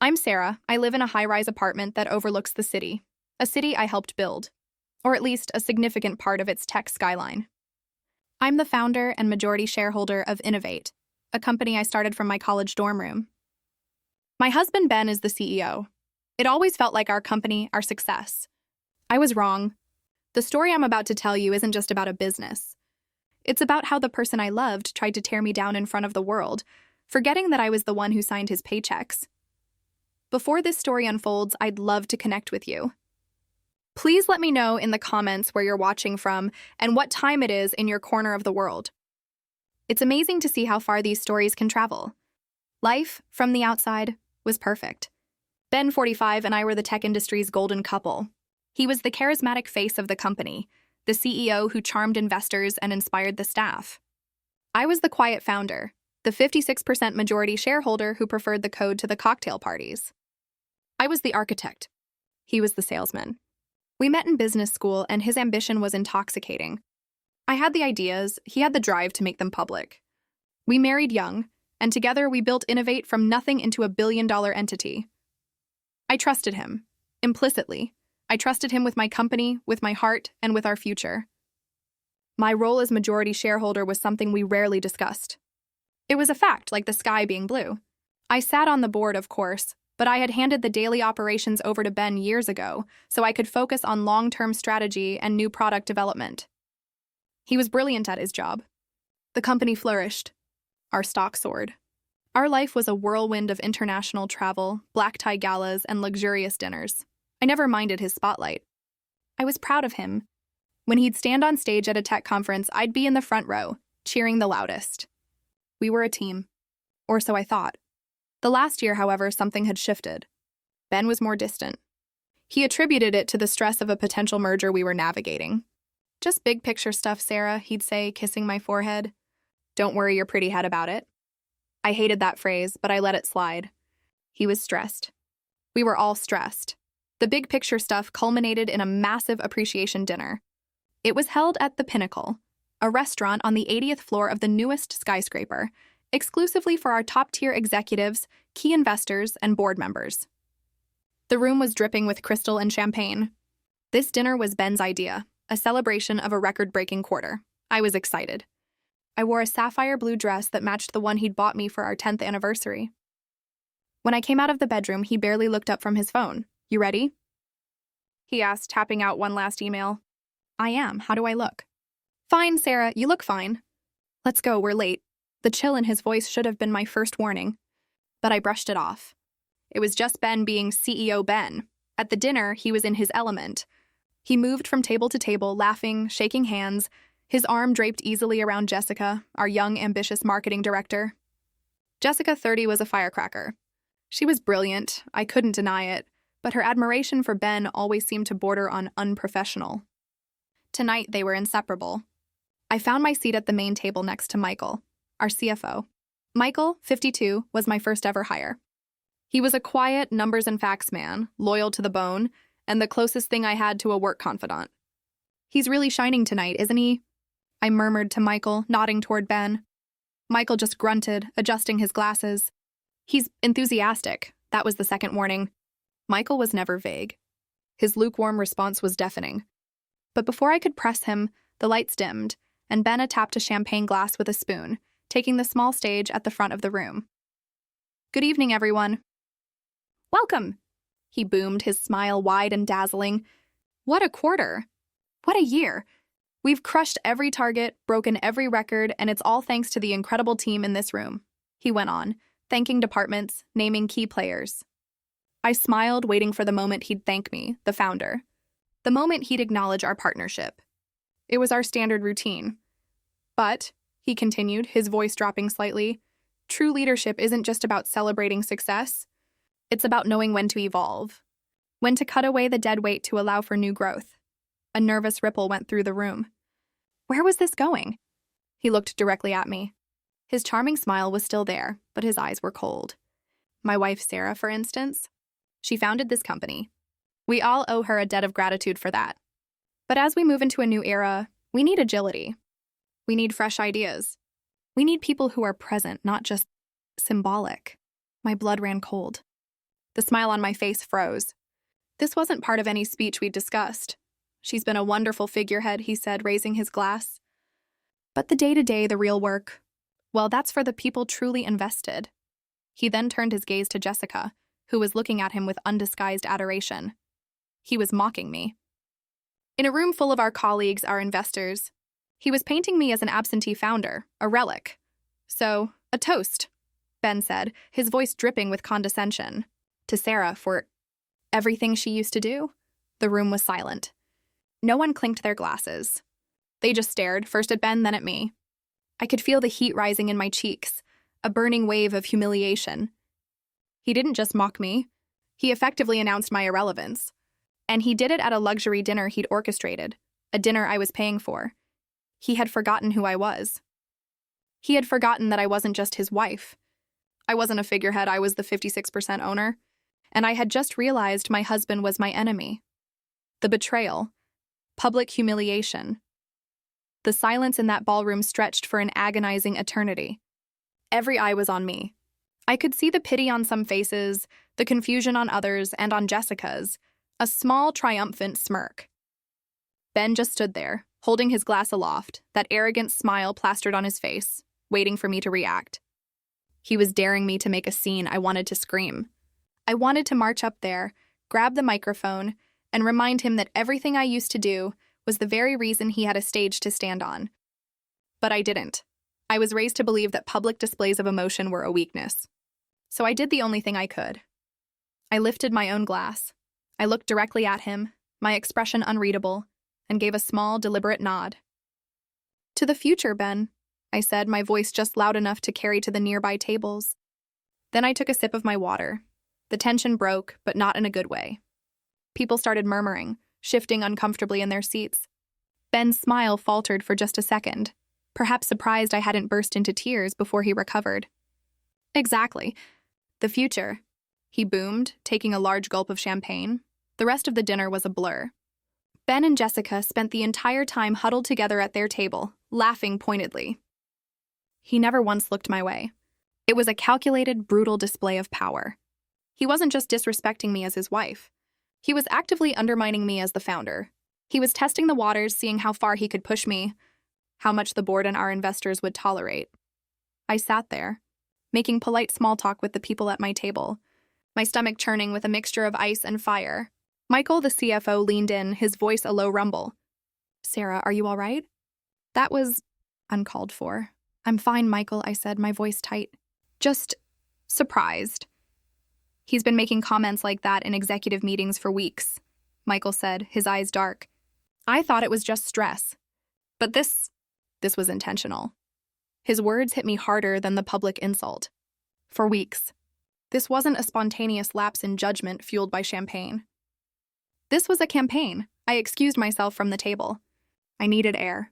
I'm Sarah. I live in a high-rise apartment that overlooks the city, a city I helped build, or at least a significant part of its tech skyline. I'm the founder and majority shareholder of Innovate, a company I started from my college dorm room. My husband Ben is the CEO. It always felt like our company, our success. I was wrong. The story I'm about to tell you isn't just about a business. It's about how the person I loved tried to tear me down in front of the world, forgetting that I was the one who signed his paychecks. Before this story unfolds, I'd love to connect with you. Please let me know in the comments where you're watching from and what time it is in your corner of the world. It's amazing to see how far these stories can travel. Life, from the outside, was perfect. Ben, 45, and I were the tech industry's golden couple. He was the charismatic face of the company, the CEO who charmed investors and inspired the staff. I was the quiet founder, the 56% majority shareholder who preferred the code to the cocktail parties. I was the architect. He was the salesman. We met in business school, and his ambition was intoxicating. I had the ideas, he had the drive to make them public. We married young, and together we built Innovate from nothing into a billion-dollar entity. I trusted him, implicitly. I trusted him with my company, with my heart, and with our future. My role as majority shareholder was something we rarely discussed. It was a fact, like the sky being blue. I sat on the board, of course, but I had handed the daily operations over to Ben years ago, so I could focus on long-term strategy and new product development. He was brilliant at his job. The company flourished. Our stock soared. Our life was a whirlwind of international travel, black-tie galas, and luxurious dinners. I never minded his spotlight. I was proud of him. When he'd stand on stage at a tech conference, I'd be in the front row, cheering the loudest. We were a team. Or so I thought. The last year, however, something had shifted. Ben was more distant. He attributed it to the stress of a potential merger we were navigating. "Just big picture stuff, Sarah," he'd say, kissing my forehead. "Don't worry your pretty head about it." I hated that phrase, but I let it slide. He was stressed. We were all stressed. The big picture stuff culminated in a massive appreciation dinner. It was held at The Pinnacle, a restaurant on the 80th floor of the newest skyscraper, exclusively for our top-tier executives, key investors, and board members. The room was dripping with crystal and champagne. This dinner was Ben's idea, a celebration of a record-breaking quarter. I was excited. I wore a sapphire blue dress that matched the one he'd bought me for our 10th anniversary. When I came out of the bedroom, he barely looked up from his phone. "You ready?" he asked, tapping out one last email. "I am. How do I look?" "Fine, Sarah. You look fine." "Let's go. We're late." The chill in his voice should have been my first warning. But I brushed it off. It was just Ben being CEO Ben. At the dinner, he was in his element. He moved from table to table, laughing, shaking hands, his arm draped easily around Jessica, our young, ambitious marketing director. Jessica, 30, was a firecracker. She was brilliant, I couldn't deny it, but her admiration for Ben always seemed to border on unprofessional. Tonight, they were inseparable. I found my seat at the main table next to Michael, our CFO. Michael, 52, was my first ever hire. He was a quiet, numbers and facts man, loyal to the bone, and the closest thing I had to a work confidant. "He's really shining tonight, isn't he?" I murmured to Michael, nodding toward Ben. Michael just grunted, adjusting his glasses. "He's enthusiastic," that was the second warning. Michael was never vague. His lukewarm response was deafening. But before I could press him, the lights dimmed, and Ben tapped a champagne glass with a spoon, taking the small stage at the front of the room. "Good evening, everyone." "Welcome," he boomed, his smile wide and dazzling. "What a quarter. What a year. We've crushed every target, broken every record, and it's all thanks to the incredible team in this room," he went on, thanking departments, naming key players. I smiled, waiting for the moment he'd thank me, the founder. The moment he'd acknowledge our partnership. It was our standard routine. "But," he continued, his voice dropping slightly, "true leadership isn't just about celebrating success. It's about knowing when to evolve, when to cut away the dead weight to allow for new growth." A nervous ripple went through the room. Where was this going? He looked directly at me. His charming smile was still there, but his eyes were cold. My wife, Sarah, for instance, she founded this company. We all owe her a debt of gratitude for that. But as we move into a new era, we need agility. We need fresh ideas. We need people who are present, not just symbolic. My blood ran cold. The smile on my face froze. This wasn't part of any speech we'd discussed. She's been a wonderful figurehead, he said, raising his glass. But the day-to-day, the real work, well, that's for the people truly invested. He then turned his gaze to Jessica, who was looking at him with undisguised adoration. He was mocking me. In a room full of our colleagues, our investors, he was painting me as an absentee founder, a relic. So, a toast, Ben said, his voice dripping with condescension. To Sarah for everything she used to do. The room was silent. No one clinked their glasses. They just stared, first at Ben, then at me. I could feel the heat rising in my cheeks, a burning wave of humiliation. He didn't just mock me. He effectively announced my irrelevance. And he did it at a luxury dinner he'd orchestrated, a dinner I was paying for. He had forgotten who I was. He had forgotten that I wasn't just his wife. I wasn't a figurehead, I was the 56% owner. And I had just realized my husband was my enemy. The betrayal. Public humiliation. The silence in that ballroom stretched for an agonizing eternity. Every eye was on me. I could see the pity on some faces, the confusion on others, and on Jessica's, a small, triumphant smirk. Ben just stood there, holding his glass aloft, that arrogant smile plastered on his face, waiting for me to react. He was daring me to make a scene. I wanted to scream. I wanted to march up there, grab the microphone, and remind him that everything I used to do was the very reason he had a stage to stand on. But I didn't. I was raised to believe that public displays of emotion were a weakness. So I did the only thing I could. I lifted my own glass. I looked directly at him, my expression unreadable, and gave a small, deliberate nod. To the future, Ben, I said, my voice just loud enough to carry to the nearby tables. Then I took a sip of my water. The tension broke, but not in a good way. People started murmuring, shifting uncomfortably in their seats. Ben's smile faltered for just a second, perhaps surprised I hadn't burst into tears before he recovered. Exactly. The future, he boomed, taking a large gulp of champagne. The rest of the dinner was a blur. Ben and Jessica spent the entire time huddled together at their table, laughing pointedly. He never once looked my way. It was a calculated, brutal display of power. He wasn't just disrespecting me as his wife. He was actively undermining me as the founder. He was testing the waters, seeing how far he could push me, how much the board and our investors would tolerate. I sat there, making polite small talk with the people at my table, my stomach churning with a mixture of ice and fire. Michael, the CFO, leaned in, his voice a low rumble. Sarah, are you all right? That was uncalled for. I'm fine, Michael, I said, my voice tight. Just surprised. He's been making comments like that in executive meetings for weeks, Michael said, his eyes dark. I thought it was just stress. But this was intentional. His words hit me harder than the public insult. For weeks. This wasn't a spontaneous lapse in judgment fueled by champagne. This was a campaign. I excused myself from the table. I needed air.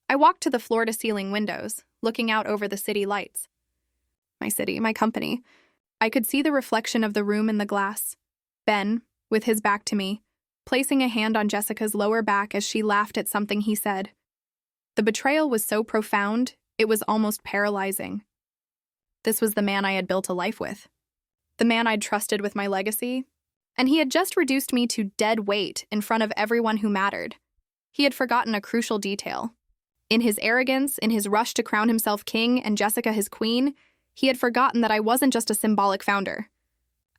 I walked to the floor-to-ceiling windows, looking out over the city lights. My city, my company. I could see the reflection of the room in the glass. Ben, with his back to me, placing a hand on Jessica's lower back as she laughed at something he said. The betrayal was so profound, it was almost paralyzing. This was the man I had built a life with. The man I'd trusted with my legacy. And he had just reduced me to dead weight in front of everyone who mattered. He had forgotten a crucial detail. In his arrogance, in his rush to crown himself king and Jessica his queen, he had forgotten that I wasn't just a symbolic founder.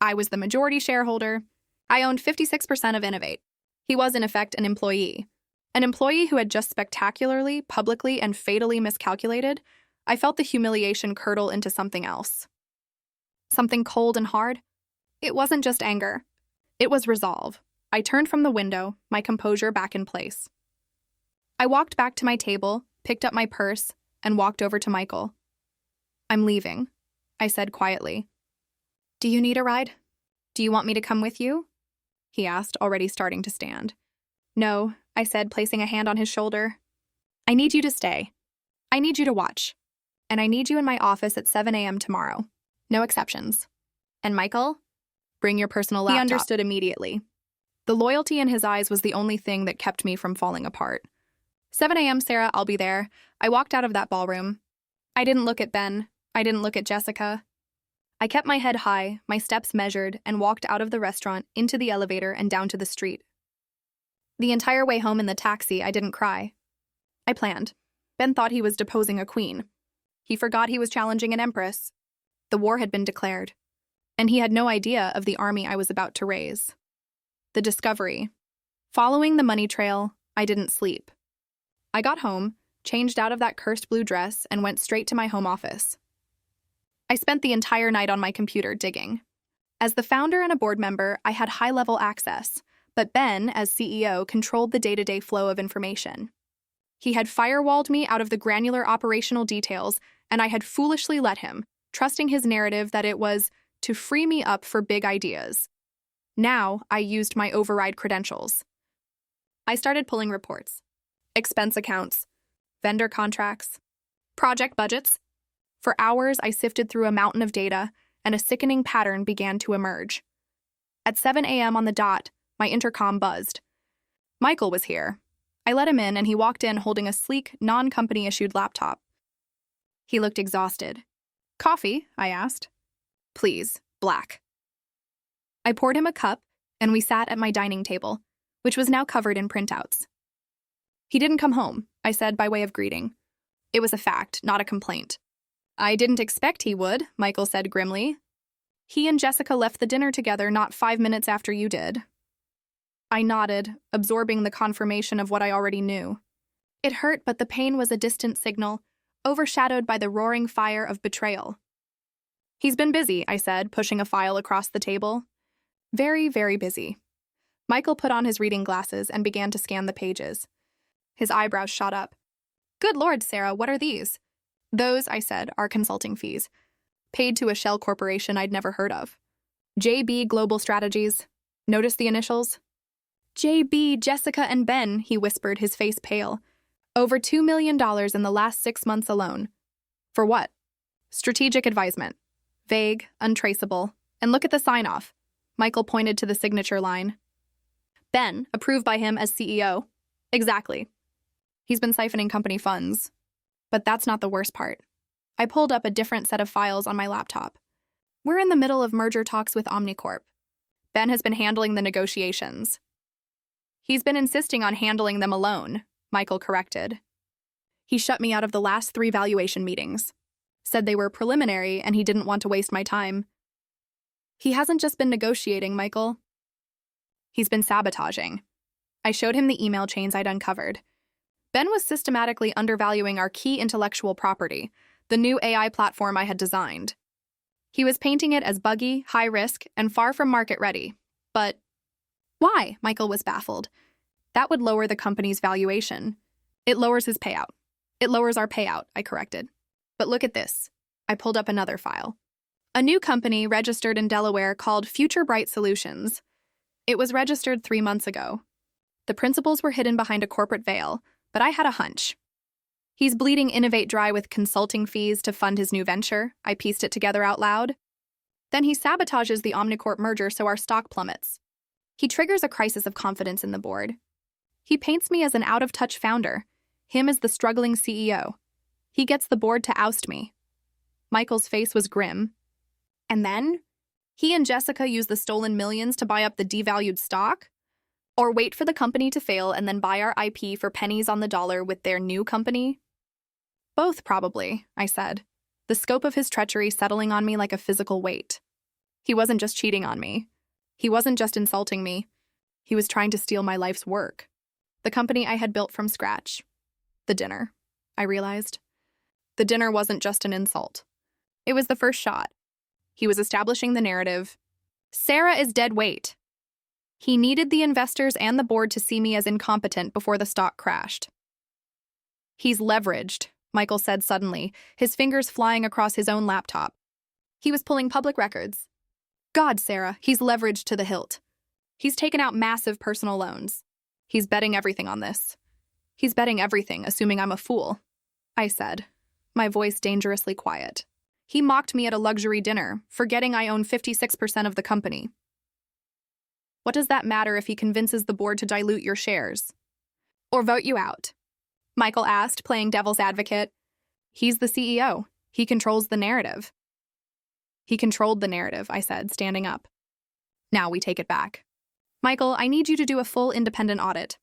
I was the majority shareholder. I owned 56% of Innovate. He was, in effect, an employee. An employee who had just spectacularly, publicly, and fatally miscalculated. I felt the humiliation curdle into something else. Something cold and hard. It wasn't just anger. It was resolve. I turned from the window, my composure back in place. I walked back to my table, picked up my purse, and walked over to Michael. I'm leaving, I said quietly. Do you need a ride? Do you want me to come with you? He asked, already starting to stand. No, I said, placing a hand on his shoulder. I need you to stay. I need you to watch. And I need you in my office at 7 a.m. tomorrow. No exceptions. And Michael? Bring your personal laptop. He understood immediately. The loyalty in his eyes was the only thing that kept me from falling apart. 7 a.m., Sarah, I'll be there. I walked out of that ballroom. I didn't look at Ben. I didn't look at Jessica. I kept my head high, my steps measured, and walked out of the restaurant, into the elevator, and down to the street. The entire way home in the taxi, I didn't cry. I planned. Ben thought he was deposing a queen. He forgot he was challenging an empress. The war had been declared, and he had no idea of the army I was about to raise. The discovery. Following the money trail, I didn't sleep. I got home, changed out of that cursed blue dress, and went straight to my home office. I spent the entire night on my computer digging. As the founder and a board member, I had high-level access, but Ben, as CEO, controlled the day-to-day flow of information. He had firewalled me out of the granular operational details, and I had foolishly let him, trusting his narrative that it was to free me up for big ideas. Now, I used my override credentials. I started pulling reports, expense accounts, vendor contracts, project budgets. For hours, I sifted through a mountain of data, and a sickening pattern began to emerge. At 7 a.m. on the dot, my intercom buzzed. Michael was here. I let him in, and he walked in holding a sleek, non-company-issued laptop. He looked exhausted. "Coffee?" I asked. "Please, black." I poured him a cup, and we sat at my dining table, which was now covered in printouts. "He didn't come home," I said by way of greeting. It was a fact, not a complaint. "I didn't expect he would," Michael said grimly. "He and Jessica left the dinner together not 5 minutes after you did." I nodded, absorbing the confirmation of what I already knew. It hurt, but the pain was a distant signal, overshadowed by the roaring fire of betrayal. "He's been busy," I said, pushing a file across the table. "Very, very busy." Michael put on his reading glasses and began to scan the pages. His eyebrows shot up. "Good Lord, Sarah, what are these?" "Those," I said, "are consulting fees. Paid to a shell corporation I'd never heard of. JB Global Strategies. Notice the initials?" "JB, Jessica, and Ben," he whispered, his face pale. "Over $2 million in the last 6 months alone. For what?" "Strategic advisement. Vague, untraceable. And look at the sign-off." Michael pointed to the signature line. "Ben, approved by him as CEO." "Exactly. He's been siphoning company funds." But that's not the worst part. I pulled up a different set of files on my laptop. "We're in the middle of merger talks with Omnicorp. Ben has been handling the negotiations." "He's been insisting on handling them alone," Michael corrected. "He shut me out of the last 3 valuation meetings. Said they were preliminary and he didn't want to waste my time." "He hasn't just been negotiating, Michael. He's been sabotaging." I showed him the email chains I'd uncovered. Ben was systematically undervaluing our key intellectual property, the new AI platform I had designed. He was painting it as buggy, high risk, and far from market ready. But why? Michael was baffled. That would lower the company's valuation. "It lowers his payout." "It lowers our payout," I corrected. "But look at this." I pulled up another file. A new company registered in Delaware called Future Bright Solutions. It was registered 3 months ago. The principals were hidden behind a corporate veil, but I had a hunch. "He's bleeding Innovate dry with consulting fees to fund his new venture," I pieced it together out loud. "Then he sabotages the Omnicorp merger so our stock plummets. He triggers a crisis of confidence in the board. He paints me as an out-of-touch founder, him as the struggling CEO. He gets the board to oust me." Michael's face was grim. "And then? He and Jessica use the stolen millions to buy up the devalued stock? Or wait for the company to fail and then buy our IP for pennies on the dollar with their new company?" "Both, probably," I said, the scope of his treachery settling on me like a physical weight. He wasn't just cheating on me. He wasn't just insulting me. He was trying to steal my life's work. The company I had built from scratch. The dinner, I realized. The dinner wasn't just an insult. It was the first shot. He was establishing the narrative. Sarah is dead weight. He needed the investors and the board to see me as incompetent before the stock crashed. "He's leveraged," Michael said suddenly, his fingers flying across his own laptop. He was pulling public records. "God, Sarah, he's leveraged to the hilt. He's taken out massive personal loans. He's betting everything on this. He's betting everything, assuming I'm a fool," I said, my voice dangerously quiet. "He mocked me at a luxury dinner, forgetting I own 56% of the company. What does that matter if he convinces the board to dilute your shares? Or vote you out?" Michael asked, playing devil's advocate. "He's the CEO. He controls the narrative." He controlled the narrative, I said, standing up. Now we take it back. Michael, I need you to do a full independent audit.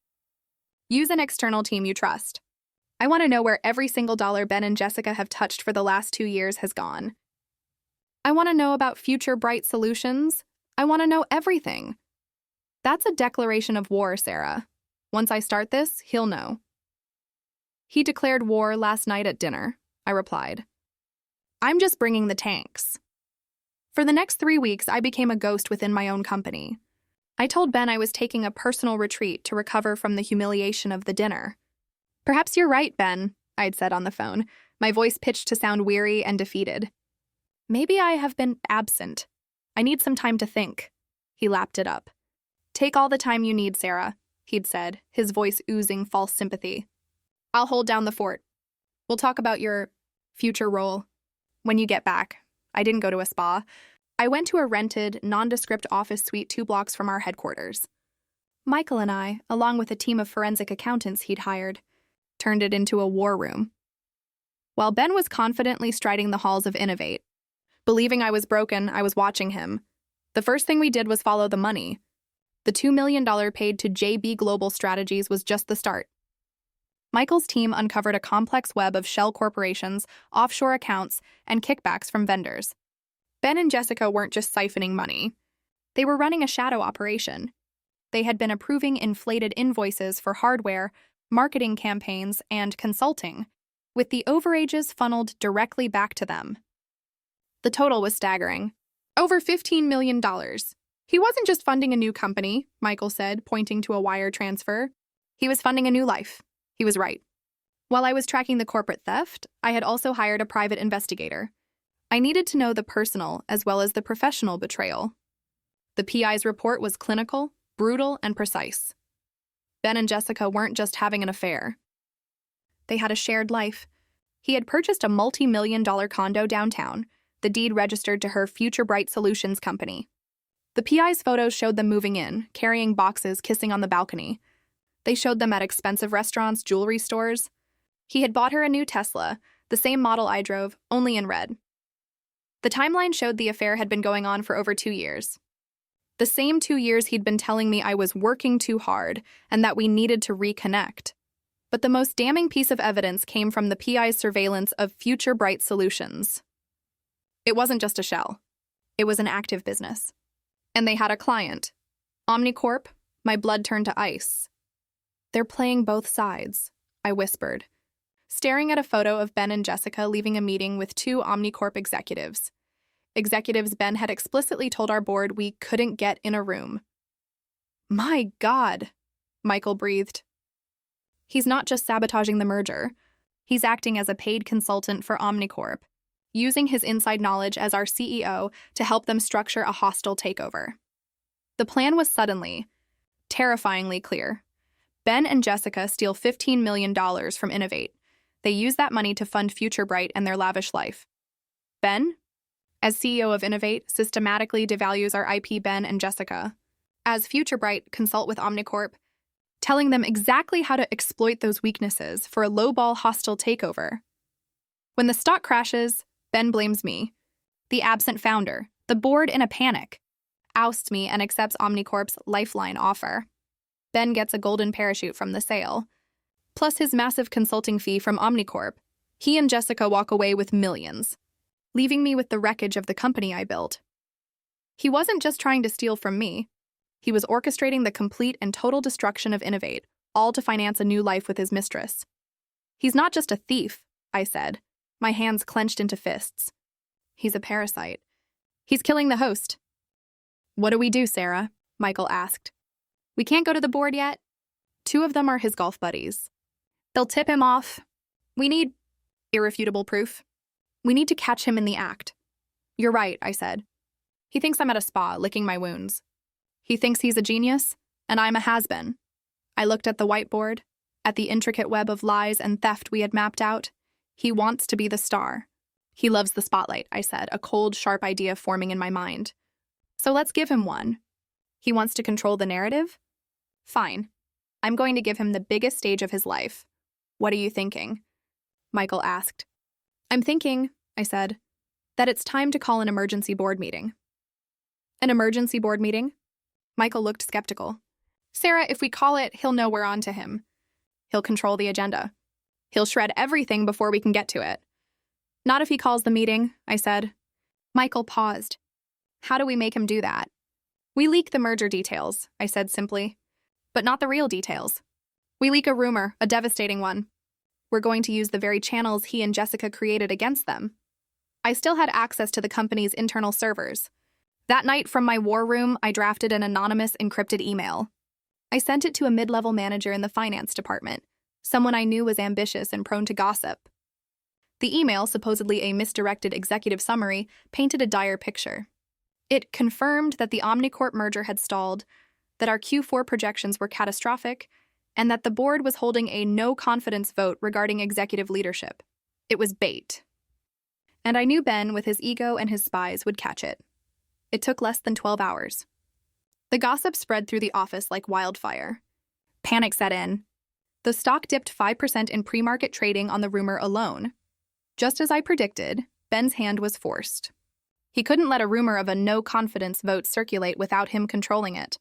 Use an external team you trust. I want to know where every single dollar Ben and Jessica have touched for the last 2 years has gone. I want to know about future bright solutions. I want to know everything. That's a declaration of war, Sarah. Once I start this, he'll know. He declared war last night at dinner, I replied. I'm just bringing the tanks. For the next 3 weeks, I became a ghost within my own company. I told Ben I was taking a personal retreat to recover from the humiliation of the dinner. Perhaps you're right, Ben, I'd said on the phone, my voice pitched to sound weary and defeated. Maybe I have been absent. I need some time to think. He lapped it up. Take all the time you need, Sarah, he'd said, his voice oozing false sympathy. I'll hold down the fort. We'll talk about your future role when you get back. I didn't go to a spa. I went to a rented, nondescript office suite 2 blocks from our headquarters. Michael and I, along with a team of forensic accountants he'd hired, turned it into a war room. While Ben was confidently striding the halls of Innovate, believing I was broken, I was watching him. The first thing we did was follow the money. The $2 million paid to JB Global Strategies was just the start. Michael's team uncovered a complex web of shell corporations, offshore accounts, and kickbacks from vendors. Ben and Jessica weren't just siphoning money. They were running a shadow operation. They had been approving inflated invoices for hardware, marketing campaigns, and consulting, with the overages funneled directly back to them. The total was staggering. Over $15 million. He wasn't just funding a new company, Michael said, pointing to a wire transfer. He was funding a new life. He was right. While I was tracking the corporate theft, I had also hired a private investigator. I needed to know the personal as well as the professional betrayal. The PI's report was clinical, brutal, and precise. Ben and Jessica weren't just having an affair. They had a shared life. He had purchased a multi-million-dollar condo downtown, the deed registered to her Future Bright Solutions company. The PI's photos showed them moving in, carrying boxes, kissing on the balcony. They showed them at expensive restaurants, jewelry stores. He had bought her a new Tesla, the same model I drove, only in red. The timeline showed the affair had been going on for over 2 years. The same 2 years he'd been telling me I was working too hard and that we needed to reconnect. But the most damning piece of evidence came from the PI's surveillance of Future Bright Solutions. It wasn't just a shell. It was an active business. And they had a client. Omnicorp. My blood turned to ice. They're playing both sides, I whispered, staring at a photo of Ben and Jessica leaving a meeting with 2 Omnicorp executives. Executives Ben had explicitly told our board we couldn't get in a room. My God, Michael breathed. He's not just sabotaging the merger. He's acting as a paid consultant for Omnicorp, using his inside knowledge as our CEO to help them structure a hostile takeover. The plan was suddenly, terrifyingly clear. Ben and Jessica steal $15 million from Innovate. They use that money to fund Future Bright and their lavish life. Ben, as CEO of Innovate, systematically devalues our IP Ben and Jessica. As Future Bright, consult with Omnicorp, telling them exactly how to exploit those weaknesses for a lowball hostile takeover. When the stock crashes, Ben blames me, the absent founder, the board in a panic, ousts me and accepts Omnicorp's lifeline offer. Ben gets a golden parachute from the sale, plus his massive consulting fee from Omnicorp. He and Jessica walk away with millions, leaving me with the wreckage of the company I built. He wasn't just trying to steal from me. He was orchestrating the complete and total destruction of Innovate, all to finance a new life with his mistress. He's not just a thief, I said, my hands clenched into fists. He's a parasite. He's killing the host. What do we do, Sarah? Michael asked. We can't go to the board yet. 2 of them are his golf buddies. They'll tip him off. We need irrefutable proof. We need to catch him in the act. You're right, I said. He thinks I'm at a spa, licking my wounds. He thinks he's a genius, and I'm a has-been. I looked at the whiteboard, at the intricate web of lies and theft we had mapped out. He wants to be the star. He loves the spotlight, I said, a cold, sharp idea forming in my mind. So let's give him one. He wants to control the narrative? Fine. I'm going to give him the biggest stage of his life. What are you thinking? Michael asked. I'm thinking, I said, that it's time to call an emergency board meeting. An emergency board meeting? Michael looked skeptical. Sarah, if we call it, he'll know we're on to him. He'll control the agenda. He'll shred everything before we can get to it. Not if he calls the meeting, I said. Michael paused. How do we make him do that? We leak the merger details, I said simply. But not the real details. We leak a rumor, a devastating one. We're going to use the very channels he and Jessica created against them. I still had access to the company's internal servers. That night, from my war room, I drafted an anonymous, encrypted email. I sent it to a mid-level manager in the finance department, someone I knew was ambitious and prone to gossip. The email, supposedly a misdirected executive summary, painted a dire picture. It confirmed that the Omnicorp merger had stalled, that our Q4 projections were catastrophic, and that the board was holding a no-confidence vote regarding executive leadership. It was bait. And I knew Ben, with his ego and his spies, would catch it. It took less than 12 hours. The gossip spread through the office like wildfire. Panic set in. The stock dipped 5% in pre-market trading on the rumor alone. Just as I predicted, Ben's hand was forced. He couldn't let a rumor of a no-confidence vote circulate without him controlling it.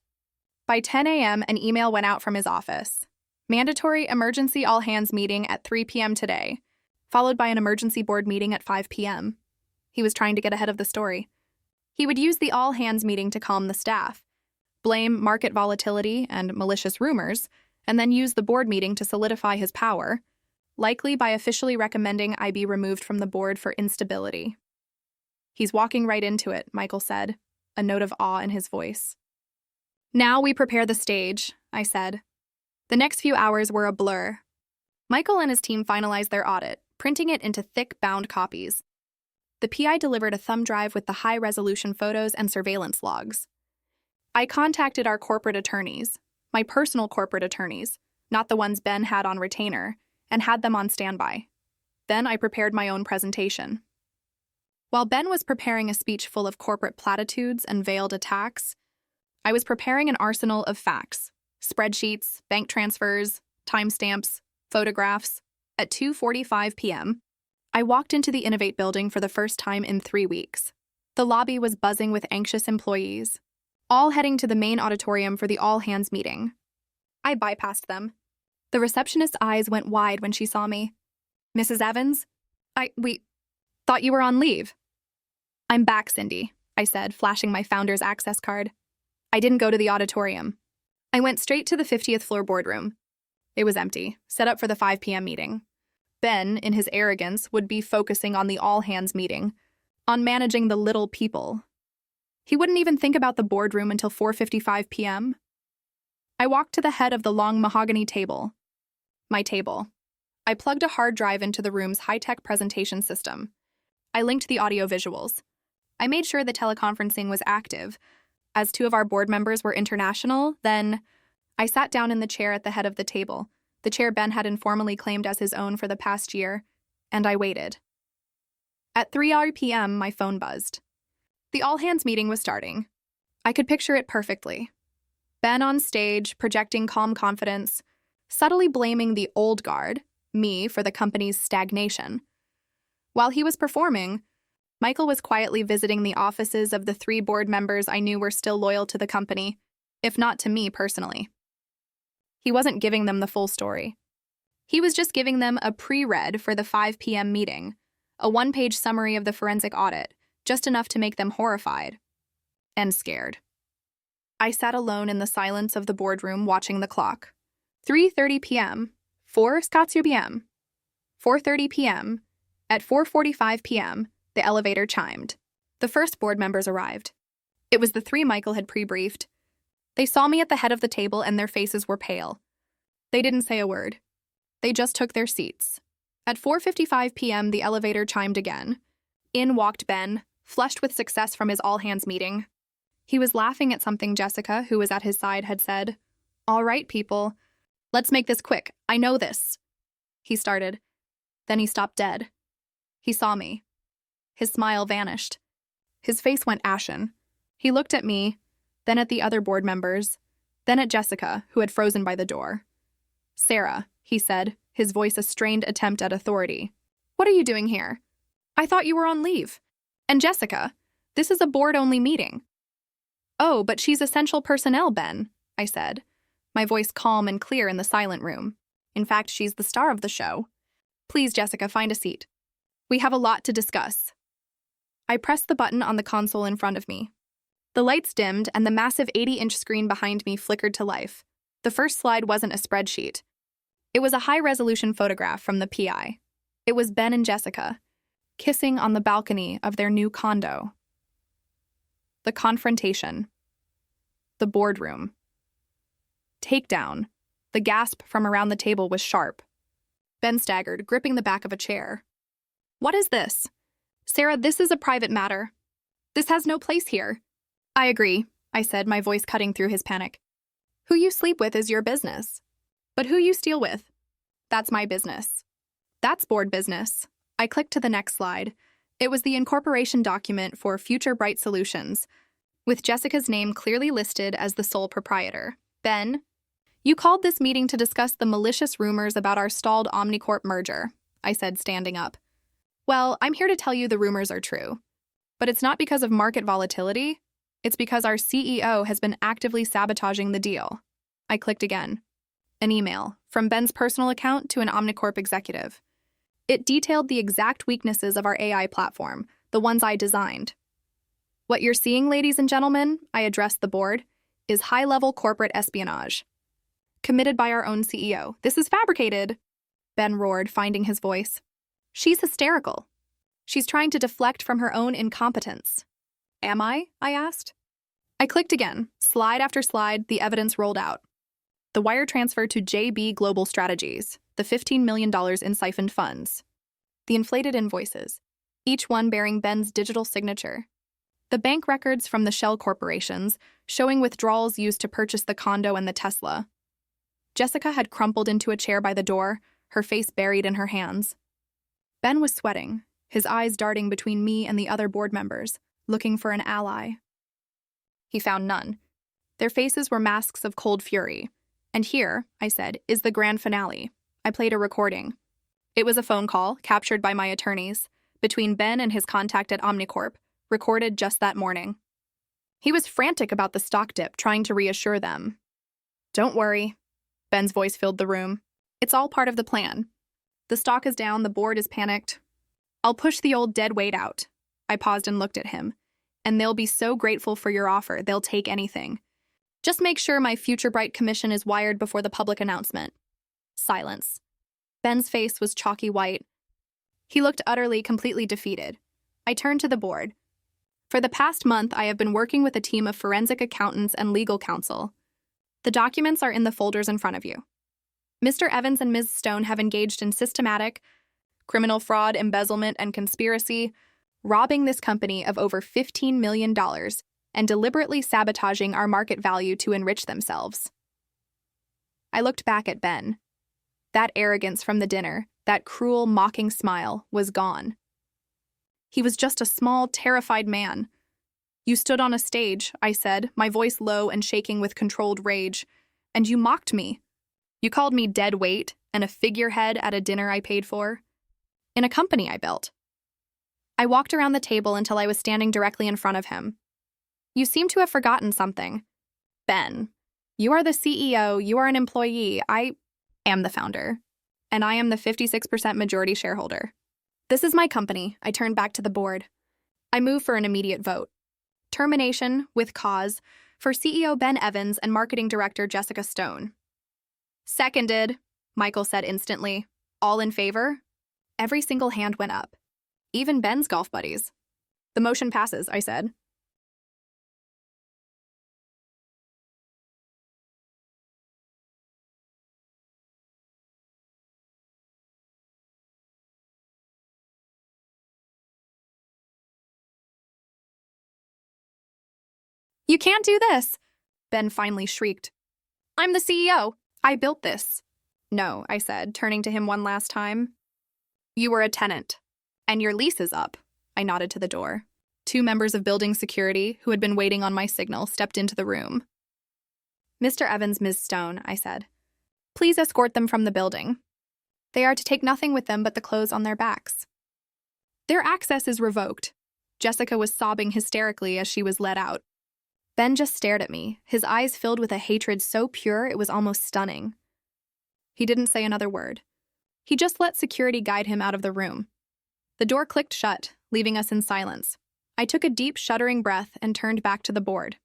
By 10 a.m., an email went out from his office. Mandatory emergency all-hands meeting at 3 p.m. today, followed by an emergency board meeting at 5 p.m. He was trying to get ahead of the story. He would use the all-hands meeting to calm the staff, blame market volatility and malicious rumors, and then use the board meeting to solidify his power, likely by officially recommending I be removed from the board for instability. He's walking right into it, Michael said, a note of awe in his voice. Now we prepare the stage, I said. The next few hours were a blur. Michael and his team finalized their audit, printing it into thick, bound copies. The PI delivered a thumb drive with the high-resolution photos and surveillance logs. I contacted our corporate attorneys, my personal corporate attorneys, not the ones Ben had on retainer, and had them on standby. Then I prepared my own presentation. While Ben was preparing a speech full of corporate platitudes and veiled attacks, I was preparing an arsenal of facts, spreadsheets, bank transfers, timestamps, photographs. At 2:45 p.m., I walked into the Innovate building for the first time in 3 weeks. The lobby was buzzing with anxious employees, all heading to the main auditorium for the all-hands meeting. I bypassed them. The receptionist's eyes went wide when she saw me. Mrs. Evans? We thought you were on leave. I'm back, Cindy, I said, flashing my founder's access card. I didn't go to the auditorium. I went straight to the 50th floor boardroom. It was empty, set up for the 5 p.m. meeting. Ben, in his arrogance, would be focusing on the all-hands meeting, on managing the little people. He wouldn't even think about the boardroom until 4:55 p.m. I walked to the head of the long mahogany table. My table. I plugged a hard drive into the room's high-tech presentation system. I linked the audio visuals. I made sure the teleconferencing was active. As 2 of our board members were international, then I sat down in the chair at the head of the table, the chair Ben had informally claimed as his own for the past year, and I waited. At 3 p.m., my phone buzzed. The all-hands meeting was starting. I could picture it perfectly. Ben on stage, projecting calm confidence, subtly blaming the old guard, me, for the company's stagnation. While he was performing, Michael was quietly visiting the offices of the 3 board members I knew were still loyal to the company, if not to me personally. He wasn't giving them the full story. He was just giving them a pre-read for the 5 p.m. meeting, a 1-page summary of the forensic audit, just enough to make them horrified and scared. I sat alone in the silence of the boardroom watching the clock. 3:30 p.m. 4 p.m. 4:30 p.m. At 4:45 p.m., the elevator chimed. The first board members arrived. It was the 3 Michael had pre-briefed. They saw me at the head of the table and their faces were pale. They didn't say a word. They just took their seats. At 4:55 p.m., the elevator chimed again. In walked Ben, flushed with success from his all-hands meeting. He was laughing at something Jessica, who was at his side, had said. All right, people. Let's make this quick. I know this. He started. Then he stopped dead. He saw me. His smile vanished. His face went ashen. He looked at me, then at the other board members, then at Jessica, who had frozen by the door. Sarah, he said, his voice a strained attempt at authority. What are you doing here? I thought you were on leave. And Jessica, this is a board-only meeting. Oh, but she's essential personnel, Ben, I said, my voice calm and clear in the silent room. In fact, she's the star of the show. Please, Jessica, find a seat. We have a lot to discuss. I pressed the button on the console in front of me. The lights dimmed and the massive 80-inch screen behind me flickered to life. The first slide wasn't a spreadsheet. It was a high-resolution photograph from the PI. It was Ben and Jessica, kissing on the balcony of their new condo. The confrontation. The boardroom. Takedown. The gasp from around the table was sharp. Ben staggered, gripping the back of a chair. What is this? Sarah, this is a private matter. This has no place here. I agree, I said, my voice cutting through his panic. Who you sleep with is your business. But who you steal with, that's my business. That's board business. I clicked to the next slide. It was the incorporation document for Future Bright Solutions, with Jessica's name clearly listed as the sole proprietor. Ben, you called this meeting to discuss the malicious rumors about our stalled Omnicorp merger, I said, standing up. Well, I'm here to tell you the rumors are true. But it's not because of market volatility. It's because our CEO has been actively sabotaging the deal. I clicked again. An email from Ben's personal account to an Omnicorp executive. It detailed the exact weaknesses of our AI platform, the ones I designed. What you're seeing, ladies and gentlemen, I addressed the board, is high-level corporate espionage. Committed by our own CEO. This is fabricated, Ben roared, finding his voice. She's hysterical. She's trying to deflect from her own incompetence. Am I asked. I clicked again. Slide after slide, the evidence rolled out. The wire transfer to JB Global Strategies, the $15 million in siphoned funds. The inflated invoices, each one bearing Ben's digital signature. The bank records from the shell corporations, showing withdrawals used to purchase the condo and the Tesla. Jessica had crumpled into a chair by the door, her face buried in her hands. Ben was sweating, his eyes darting between me and the other board members, looking for an ally. He found none. Their faces were masks of cold fury. And here, I said, is the grand finale. I played a recording. It was a phone call, captured by my attorneys, between Ben and his contact at Omnicorp, recorded just that morning. He was frantic about the stock dip, trying to reassure them. Don't worry. Ben's voice filled the room. It's all part of the plan. The stock is down, the board is panicked. I'll push the old dead weight out. I paused and looked at him. And they'll be so grateful for your offer, they'll take anything. Just make sure my Future Bright commission is wired before the public announcement. Silence. Ben's face was chalky white. He looked utterly, completely defeated. I turned to the board. For the past month, I have been working with a team of forensic accountants and legal counsel. The documents are in the folders in front of you. Mr. Evans and Ms. Stone have engaged in systematic, criminal fraud, embezzlement, and conspiracy, robbing this company of over $15 million and deliberately sabotaging our market value to enrich themselves. I looked back at Ben. That arrogance from the dinner, that cruel, mocking smile, was gone. He was just a small, terrified man. You stood on a stage, I said, my voice low and shaking with controlled rage, and you mocked me. You called me dead weight and a figurehead at a dinner I paid for, in a company I built. I walked around the table until I was standing directly in front of him. You seem to have forgotten something. Ben, you are the CEO, you are an employee, I am the founder, and I am the 56% majority shareholder. This is my company. I turned back to the board. I move for an immediate vote. Termination, with cause, for CEO Ben Evans and Marketing Director Jessica Stone. Seconded, Michael said instantly. All in favor? Every single hand went up. Even Ben's golf buddies. The motion passes, I said. You can't do this, Ben finally shrieked. I'm the CEO. I built this. No, I said, turning to him one last time. You were a tenant, and your lease is up. I nodded to the door. 2 members of building security, who had been waiting on my signal, stepped into the room. Mr. Evans, Ms. Stone, I said. Please escort them from the building. They are to take nothing with them but the clothes on their backs. Their access is revoked. Jessica was sobbing hysterically as she was led out. Ben just stared at me, his eyes filled with a hatred so pure it was almost stunning. He didn't say another word. He just let security guide him out of the room. The door clicked shut, leaving us in silence. I took a deep, shuddering breath and turned back to the board.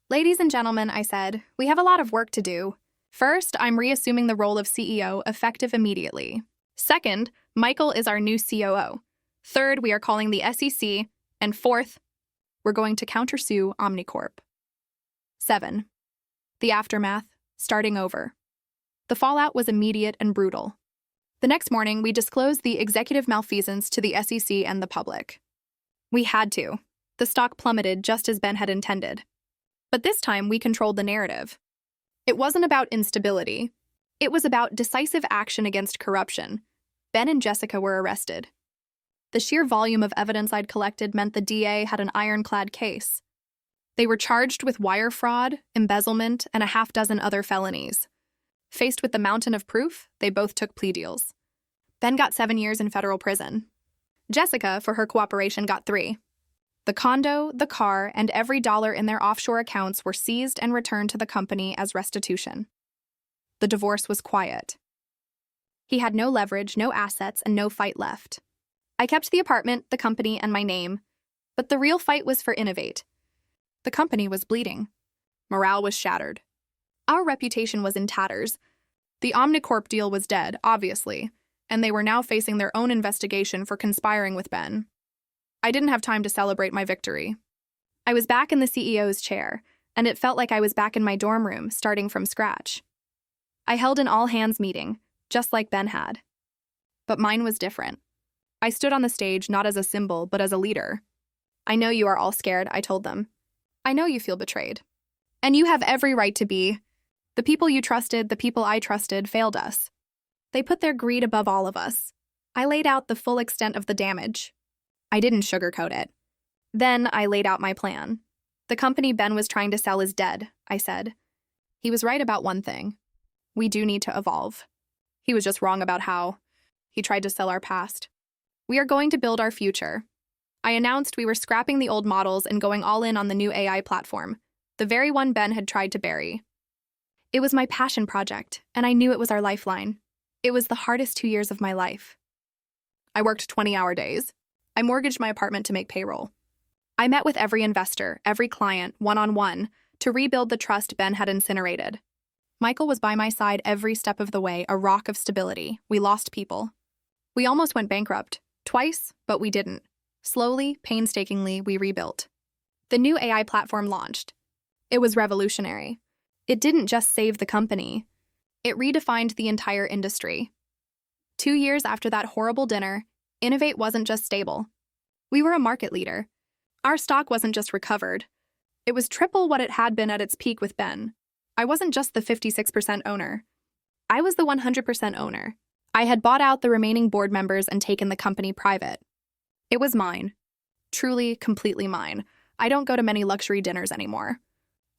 "Ladies and gentlemen," I said, "we have a lot of work to do. First, I'm reassuming the role of CEO, effective immediately. Second, Michael is our new COO. Third, we are calling the SEC. And fourth, we're going to countersue Omnicorp." 7. The aftermath, starting over. The fallout was immediate and brutal. The next morning, we disclosed the executive malfeasance to the SEC and the public. We had to. The stock plummeted just as Ben had intended. But this time, we controlled the narrative. It wasn't about instability. It was about decisive action against corruption. Ben and Jessica were arrested. The sheer volume of evidence I'd collected meant the DA had an ironclad case. They were charged with wire fraud, embezzlement, and a half-dozen other felonies. Faced with the mountain of proof, they both took plea deals. Ben got 7 years in federal prison. Jessica, for her cooperation, got 3. The condo, the car, and every dollar in their offshore accounts were seized and returned to the company as restitution. The divorce was quiet. He had no leverage, no assets, and no fight left. I kept the apartment, the company, and my name, but the real fight was for Innovate. The company was bleeding. Morale was shattered. Our reputation was in tatters. The Omnicorp deal was dead, obviously, and they were now facing their own investigation for conspiring with Ben. I didn't have time to celebrate my victory. I was back in the CEO's chair, and it felt like I was back in my dorm room, starting from scratch. I held an all-hands meeting, just like Ben had. But mine was different. I stood on the stage not as a symbol, but as a leader. "I know you are all scared," I told them. "I know you feel betrayed. And you have every right to be. The people you trusted, the people I trusted, failed us. They put their greed above all of us. I laid out the full extent of the damage. I didn't sugarcoat it. Then I laid out my plan. The company Ben was trying to sell is dead," I said. "He was right about one thing. We do need to evolve. He was just wrong about how. He tried to sell our past. We are going to build our future." I announced we were scrapping the old models and going all in on the new AI platform, the very one Ben had tried to bury. It was my passion project, and I knew it was our lifeline. It was the hardest 2 years of my life. I worked 20-hour days. I mortgaged my apartment to make payroll. I met with every investor, every client, one-on-one, to rebuild the trust Ben had incinerated. Michael was by my side every step of the way, a rock of stability. We lost people. We almost went bankrupt. Twice, but we didn't. Slowly, painstakingly, we rebuilt. The new AI platform launched. It was revolutionary. It didn't just save the company. It redefined the entire industry. 2 years after that horrible dinner, Innovate wasn't just stable. We were a market leader. Our stock wasn't just recovered. It was triple what it had been at its peak with Ben. I wasn't just the 56% owner. I was the 100% owner. I had bought out the remaining board members and taken the company private. It was mine. Truly, completely mine. I don't go to many luxury dinners anymore.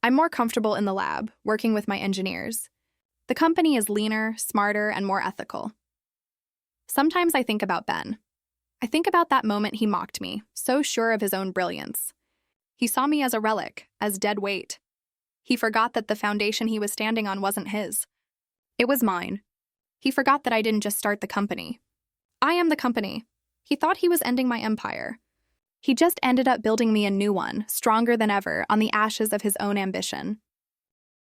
I'm more comfortable in the lab, working with my engineers. The company is leaner, smarter, and more ethical. Sometimes I think about Ben. I think about that moment he mocked me, so sure of his own brilliance. He saw me as a relic, as dead weight. He forgot that the foundation he was standing on wasn't his. It was mine. He forgot that I didn't just start the company. I am the company. He thought he was ending my empire. He just ended up building me a new one, stronger than ever, on the ashes of his own ambition.